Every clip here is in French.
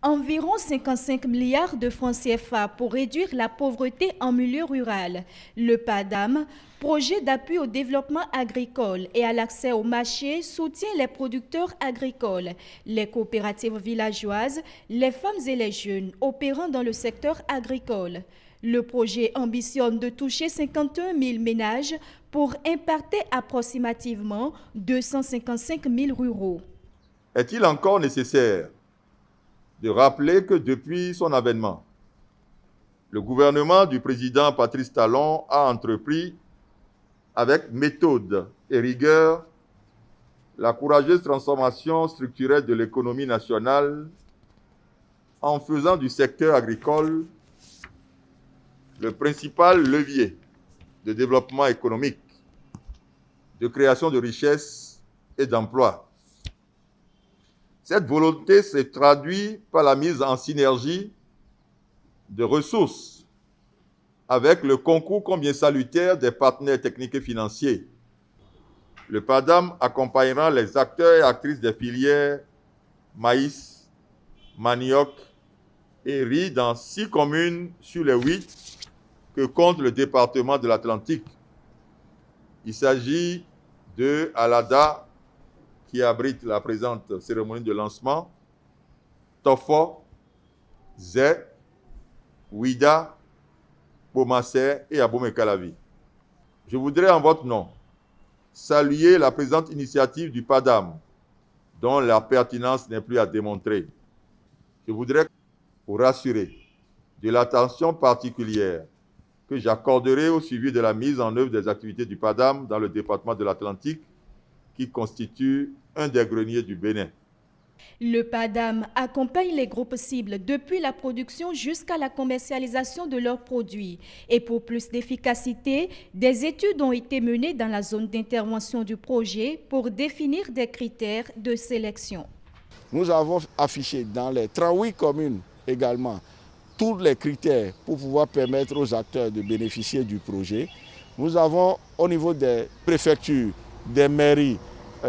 Environ 55 milliards de francs CFA pour réduire la pauvreté en milieu rural. Le PADAM, projet d'appui au développement agricole et à l'accès au marché, soutient les producteurs agricoles, les coopératives villageoises, les femmes et les jeunes opérant dans le secteur agricole. Le projet ambitionne de toucher 51 000 ménages pour impacter approximativement 255 000 ruraux. Est-il encore nécessaire de rappeler que depuis son avènement, le gouvernement du président Patrice Talon a entrepris avec méthode et rigueur la courageuse transformation structurelle de l'économie nationale en faisant du secteur agricole le principal levier de développement économique, de création de richesses et d'emplois. Cette volonté se traduit par la mise en synergie de ressources avec le concours combien salutaire des partenaires techniques et financiers. Le PADAM accompagnera les acteurs et actrices des filières maïs, manioc et riz dans 6 communes sur les 8 que compte le département de l'Atlantique. Il s'agit de Alada, qui abrite la présente cérémonie de lancement, Tofo, Zé, Ouida, Bomassé et Abomey-Calavi. Je voudrais en votre nom saluer la présente initiative du PADAM, dont la pertinence n'est plus à démontrer. Je voudrais vous rassurer de l'attention particulière que j'accorderai au suivi de la mise en œuvre des activités du PADAM dans le département de l'Atlantique, qui constitue un des greniers du Bénin. Le PADAM accompagne les groupes cibles depuis la production jusqu'à la commercialisation de leurs produits. Et pour plus d'efficacité, des études ont été menées dans la zone d'intervention du projet pour définir des critères de sélection. Nous avons affiché dans les 38 communes également tous les critères pour pouvoir permettre aux acteurs de bénéficier du projet. Nous avons au niveau des préfectures, des mairies,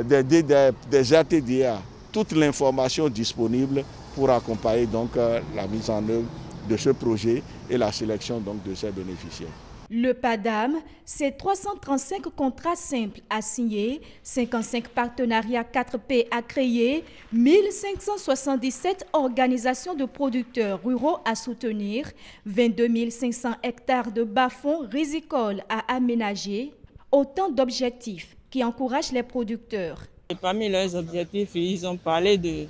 des ATDA, toute l'information disponible pour accompagner donc la mise en œuvre de ce projet et la sélection donc de ses bénéficiaires. Le PADAM, c'est 335 contrats simples à signer, 55 partenariats 4P à créer, 1577 organisations de producteurs ruraux à soutenir, 22 500 hectares de bas-fonds rizicoles à aménager, autant d'objectifs qui encouragent les producteurs. Et parmi leurs objectifs, ils ont parlé de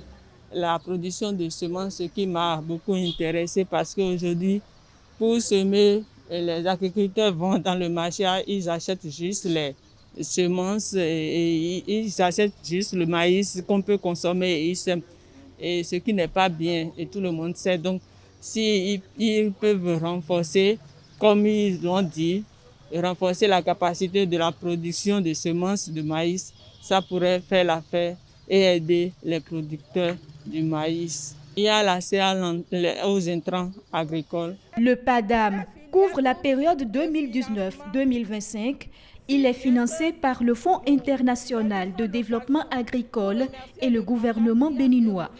la production de semences, ce qui m'a beaucoup intéressé parce qu'aujourd'hui, pour semer, les agriculteurs vont dans le marché, ils achètent juste les semences et ils achètent juste le maïs qu'on peut consommer et ils sèment. Et ce qui n'est pas bien et tout le monde sait. Donc, s'ils peuvent renforcer, comme ils l'ont dit, renforcer la capacité de la production de semences de maïs, ça pourrait faire l'affaire et aider les producteurs du maïs. Il y a l'accès aux intrants agricoles. Le PADAM couvre la période 2019-2025. Il est financé par le Fonds international de développement agricole et le gouvernement béninois.